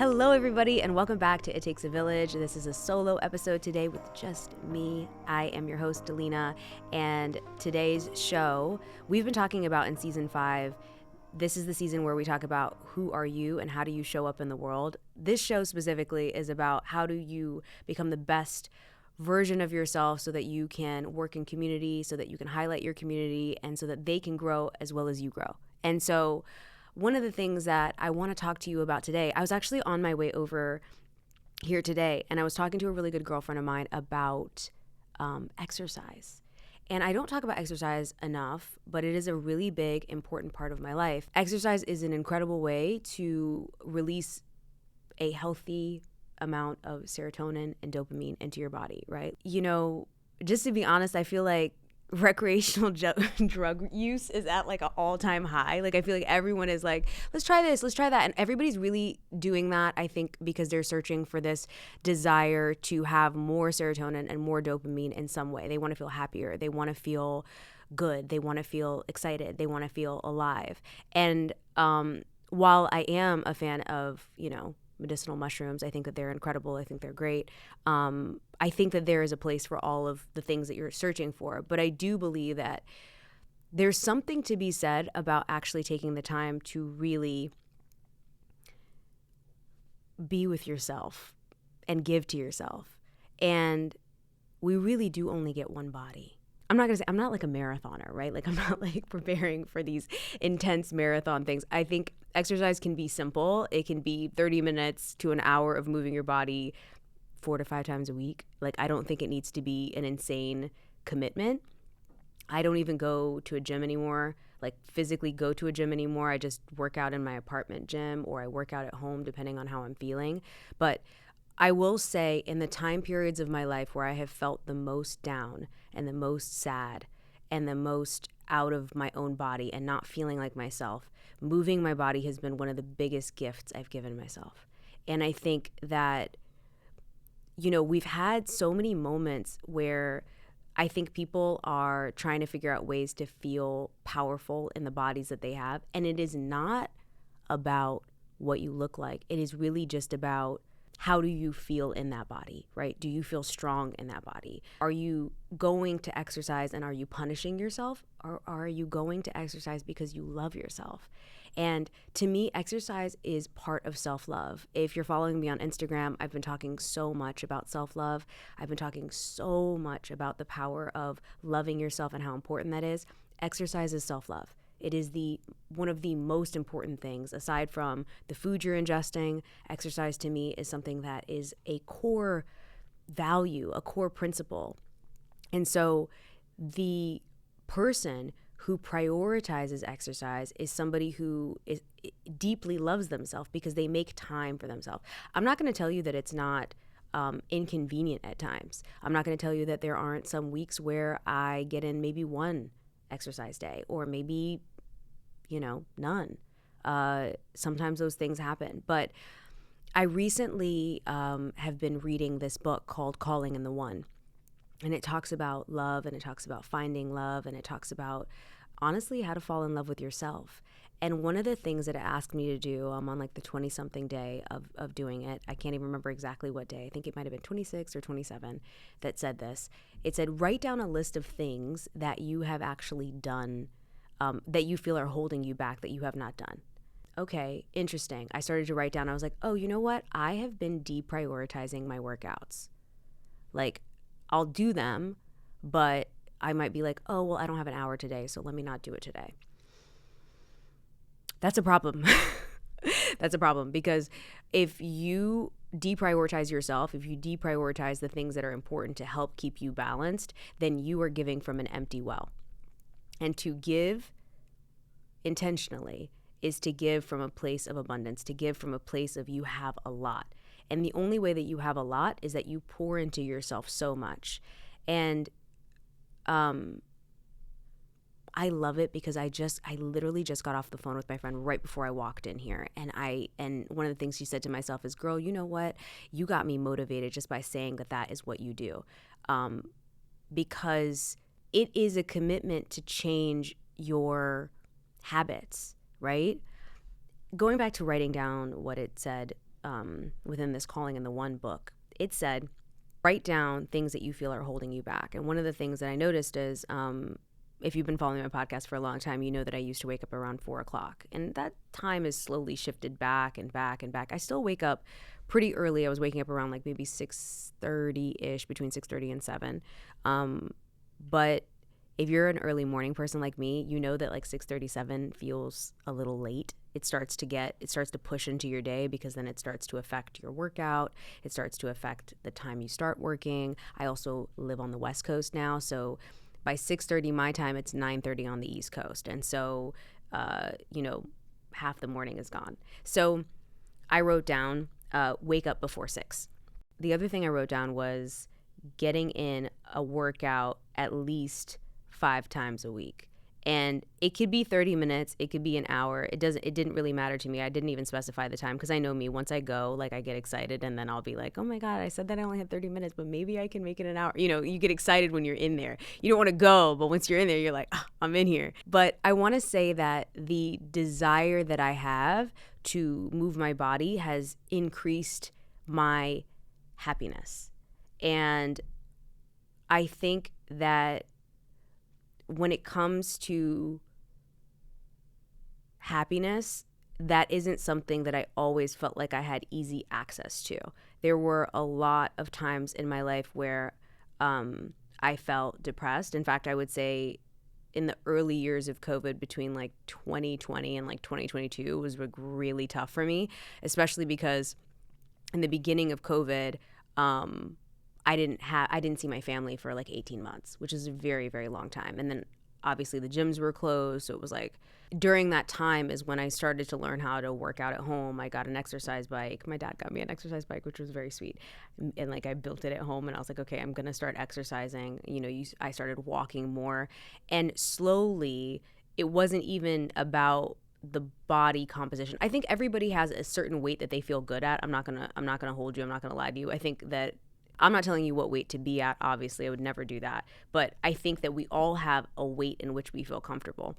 Hello, everybody, and welcome back to It Takes a Village. This is a solo episode today with just me. I am your host, Delina, and today's show, we've been talking about in season 5. This is the season where we talk about who are you and how do you show up in the world. This show specifically is about how do you become the best version of yourself so that you can work in community, so that you can highlight your community, and so that they can grow as well as you grow. And so one of the things that I want to talk to you about today, I was actually on my way over here today, and I was talking to a really good girlfriend of mine about exercise. And I don't talk about exercise enough, but it is a really big, important part of my life. Exercise is an incredible way to release a healthy amount of serotonin and dopamine into your body, right? You know, just to be honest, I feel like recreational drug use is at like an all-time high. Like I feel like everyone is like, let's try this, let's try that. And everybody's really doing that, I think, because they're searching for this desire to have more serotonin and more dopamine in some way. They want to feel happier. They want to feel good. They want to feel excited. They want to feel alive. And while I am a fan of, medicinal mushrooms, I think that they're incredible. I think they're great. I think that there is a place for all of the things that you're searching for. But I do believe that there's something to be said about actually taking the time to really be with yourself and give to yourself. And we really do only get one body. I'm not going to say, I'm not like a marathoner, right? Like I'm not like preparing for these intense marathon things. I think exercise can be simple. It can be 30 minutes to an hour of moving your body 4 to 5 times a week. Like I don't think it needs to be an insane commitment. I don't even go to a gym anymore, like physically go to a gym anymore. I just work out in my apartment gym or I work out at home depending on how I'm feeling. But I will say in the time periods of my life where I have felt the most down and the most sad and the most out of my own body and not feeling like myself, moving my body has been one of the biggest gifts I've given myself. And I think that, we've had so many moments where I think people are trying to figure out ways to feel powerful in the bodies that they have. And it is not about what you look like. It is really just about how do you feel in that body, right? Do you feel strong in that body? Are you going to exercise and are you punishing yourself? Or are you going to exercise because you love yourself? And to me, exercise is part of self-love. If you're following me on Instagram, I've been talking so much about self-love. I've been talking so much about the power of loving yourself and how important that is. Exercise is self-love. It is one of the most important things aside from the food you're ingesting. Exercise to me is something that is a core value, a core principle. And so the person who prioritizes exercise is somebody who deeply loves themselves because they make time for themselves. I'm not going to tell you that it's not inconvenient at times. I'm not going to tell you that there aren't some weeks where I get in maybe one exercise day or maybe none. Sometimes those things happen. But I recently have been reading this book called Calling in the One. And it talks about love and it talks about finding love and it talks about, honestly, how to fall in love with yourself. And one of the things that it asked me to do, I'm on like the 20-something day of doing it. I can't even remember exactly what day. I think it might have been 26 or 27 that said this. It said, write down a list of things that you have actually done that you feel are holding you back that you have not done. Okay, interesting. I started to write down. I was like, oh, you know what? I have been deprioritizing my workouts. Like, I'll do them, but I might be like, oh, well, I don't have an hour today, so let me not do it today. That's a problem. That's a problem because if you deprioritize yourself, if you deprioritize the things that are important to help keep you balanced, then you are giving from an empty well. And to give intentionally is to give from a place of abundance, to give from a place of you have a lot. And the only way that you have a lot is that you pour into yourself so much. And I love it because I literally just got off the phone with my friend right before I walked in here. And one of the things she said to myself is, girl, you know what? You got me motivated just by saying that is what you do. Because it is a commitment to change your habits, right? Going back to writing down what it said, within this Calling in the One book. It said, write down things that you feel are holding you back. And one of the things that I noticed is, if you've been following my podcast for a long time, you know that I used to wake up around 4 o'clock. And that time has slowly shifted back and back and back. I still wake up pretty early. I was waking up around like maybe 6:30-ish, between 6:30 and 7. But if you're an early morning person like me, you know that like 6:37 feels a little late. It starts to push into your day, because then it starts to affect your workout. It starts to affect the time you start working. I also live on the West Coast now, so by 6:30 my time, it's 9:30 on the East Coast. And so, half the morning is gone. So I wrote down, wake up before 6. The other thing I wrote down was getting in a workout at least 5 times a week. And it could be 30 minutes, it could be an hour. It didn't really matter to me. I didn't even specify the time, because I know me. Once I go, like, I get excited, and then I'll be like, oh my God, I said that I only had 30 minutes, but maybe I can make it an hour. You get excited when you're in there. You don't want to go, but once you're in there, you're like, I'm in here. But I want to say that the desire that I have to move my body has increased my happiness. And I think that when it comes to happiness, that isn't something that I always felt like I had easy access to. There were a lot of times in my life where I felt depressed. In fact, I would say in the early years of COVID, between like 2020 and like 2022, was like really tough for me, especially because in the beginning of COVID, I didn't see my family for like 18 months, which is a very, very long time. And then obviously the gyms were closed. So it was like during that time is when I started to learn how to work out at home. I got an exercise bike. My dad got me an exercise bike, which was very sweet. And like I built it at home, and I was like, okay, I'm going to start exercising. I started walking more, and slowly it wasn't even about the body composition. I think everybody has a certain weight that they feel good at. I'm not going to hold you. I'm not going to lie to you. I think that I'm not telling you what weight to be at. Obviously, I would never do that. But I think that we all have a weight in which we feel comfortable.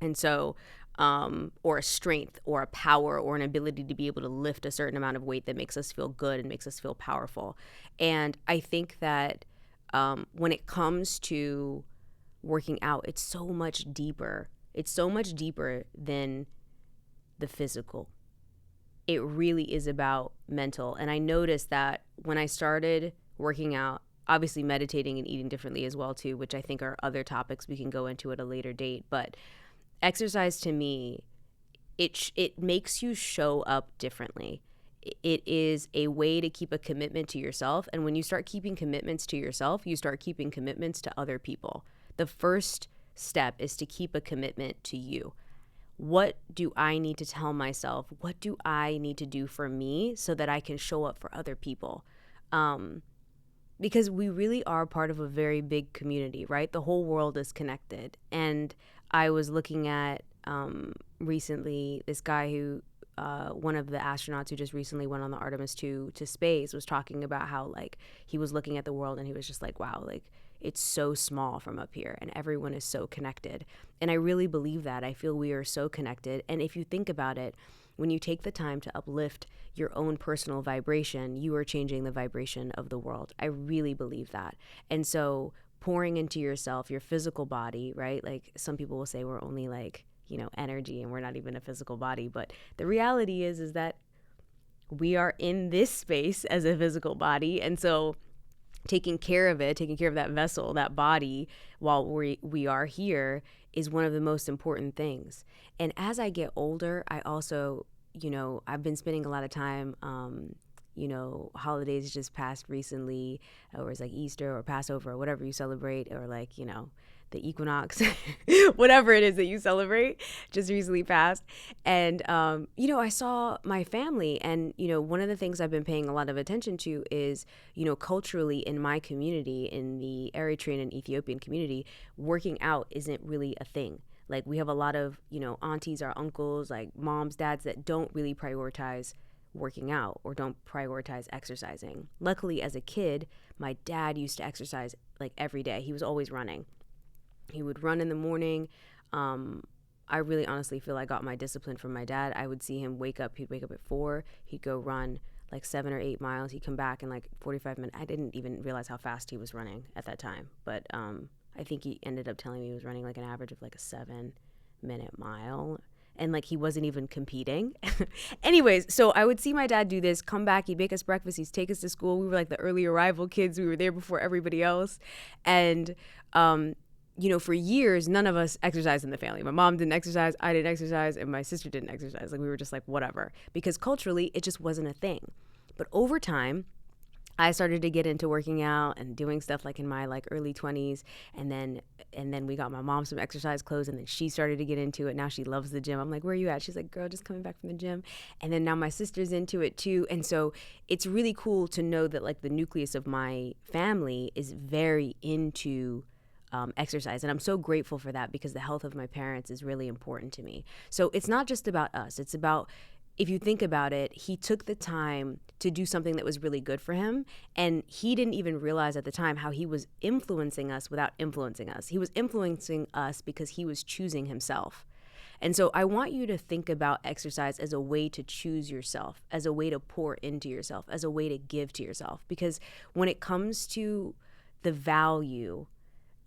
And so, or a strength or a power or an ability to be able to lift a certain amount of weight that makes us feel good and makes us feel powerful. And I think that when it comes to working out, it's so much deeper. It's so much deeper than the physical. It really is about mental. And I noticed that when I started working out, obviously meditating and eating differently as well too, which I think are other topics we can go into at a later date. But exercise to me, it makes you show up differently. It is a way to keep a commitment to yourself. And when you start keeping commitments to yourself, you start keeping commitments to other people. The first step is to keep a commitment to you. What do I need to tell myself? What do I need to do for me so that I can show up for other people? Because we really are part of a very big community, right? The whole world is connected. And I was looking at recently this guy who, one of the astronauts who just recently went on the Artemis 2 to space, was talking about how like he was looking at the world and he was just like, wow, like it's so small from up here and everyone is so connected. And I really believe that. I feel we are so connected. And if you think about it, when you take the time to uplift your own personal vibration, you are changing the vibration of the world. I really believe that. And so pouring into yourself, your physical body, right? Like some people will say we're only like, energy and we're not even a physical body. But the reality is that we are in this space as a physical body. And so taking care of it, taking care of that vessel, that body while we are here is one of the most important things. And as I get older, I also, I've been spending a lot of time, holidays just passed recently, or it's like Easter or Passover or whatever you celebrate, or like, the equinox, whatever it is that you celebrate, just recently passed. And, I saw my family, and, one of the things I've been paying a lot of attention to is, culturally in my community, in the Eritrean and Ethiopian community, working out isn't really a thing. Like we have a lot of, aunties or uncles, like moms, dads that don't really prioritize working out or don't prioritize exercising. Luckily, as a kid, my dad used to exercise like every day. He was always running. He would run in the morning, I really honestly feel I got my discipline from my dad. I would see him wake up. He'd wake up at 4. He'd go run like 7 or 8 miles. He'd come back in like 45 minutes. I didn't even realize how fast he was running at that time. But I think he ended up telling me he was running like an average of like a 7-minute mile. And like he wasn't even competing. Anyways, so I would see my dad do this, come back, he'd make us breakfast, he'd take us to school. We were like the early arrival kids. We were there before everybody else. And, for years, none of us exercised in the family. My mom didn't exercise, I didn't exercise, and my sister didn't exercise. Like we were just like, whatever. Because culturally, it just wasn't a thing. But over time, I started to get into working out and doing stuff like in my like early 20s, and then we got my mom some exercise clothes, and then she started to get into it. Now she loves the gym. I'm like, where are you at? She's like, girl, just coming back from the gym. And then now my sister's into it too. And so it's really cool to know that like the nucleus of my family is very into exercise. And I'm so grateful for that, because the health of my parents is really important to me. So it's not just about us. It's about, if you think about it, he took the time to do something that was really good for him. And he didn't even realize at the time how he was influencing us without influencing us. He was influencing us because he was choosing himself. And so I want you to think about exercise as a way to choose yourself, as a way to pour into yourself, as a way to give to yourself. Because when it comes to the value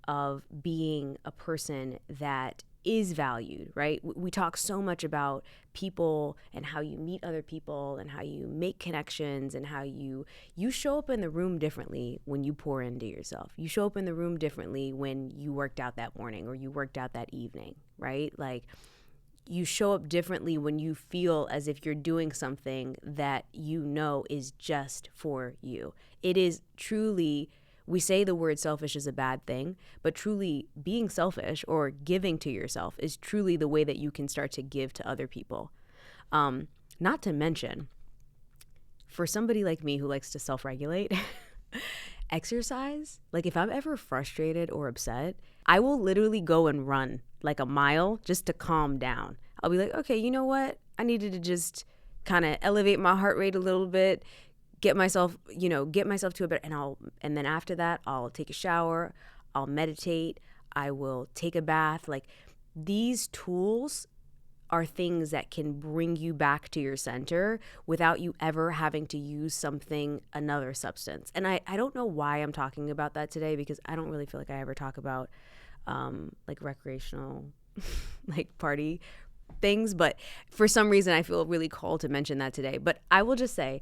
of being a person that is valued, right? We talk so much about people and how you meet other people and how you make connections and how you show up in the room differently when you pour into yourself. You show up in the room differently when you worked out that morning or you worked out that evening, right? Like you show up differently when you feel as if you're doing something that you know is just for you. It is truly, we say the word selfish is a bad thing, but truly being selfish or giving to yourself is truly the way that you can start to give to other people. Not to mention, for somebody like me who likes to self-regulate, exercise, like if I'm ever frustrated or upset, I will literally go and run like a mile just to calm down. I'll be like, okay, you know what? I needed to just kind of elevate my heart rate a little bit, get myself to a better, and then after that, I'll take a shower, I'll meditate, I will take a bath. Like these tools are things that can bring you back to your center without you ever having to use another substance. And I don't know why I'm talking about that today, because I don't really feel like I ever talk about like recreational like party things, but for some reason I feel really called to mention that today. But I will just say,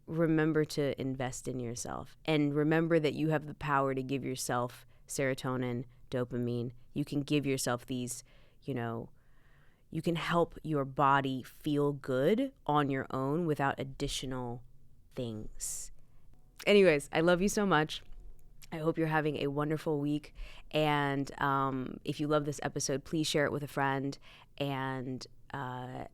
remember to invest in yourself, and remember that you have the power to give yourself serotonin, dopamine. You can give yourself these, you can help your body feel good on your own without additional things. Anyways, I love you so much. I hope you're having a wonderful week. And if you love this episode, please share it with a friend, and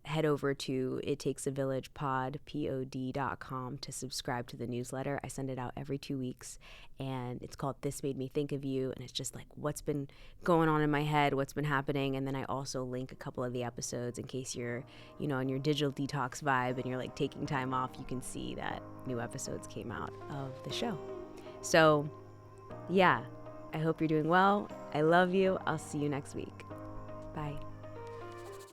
head over to ittakesavillagepod.com to subscribe to the newsletter. I send it out every 2 weeks, and it's called This Made Me Think of You. And it's just like what's been going on in my head, what's been happening. And then I also link a couple of the episodes in case you're, on your digital detox vibe and you're like taking time off, you can see that new episodes came out of the show. So yeah, I hope you're doing well. I love you. I'll see you next week. Bye.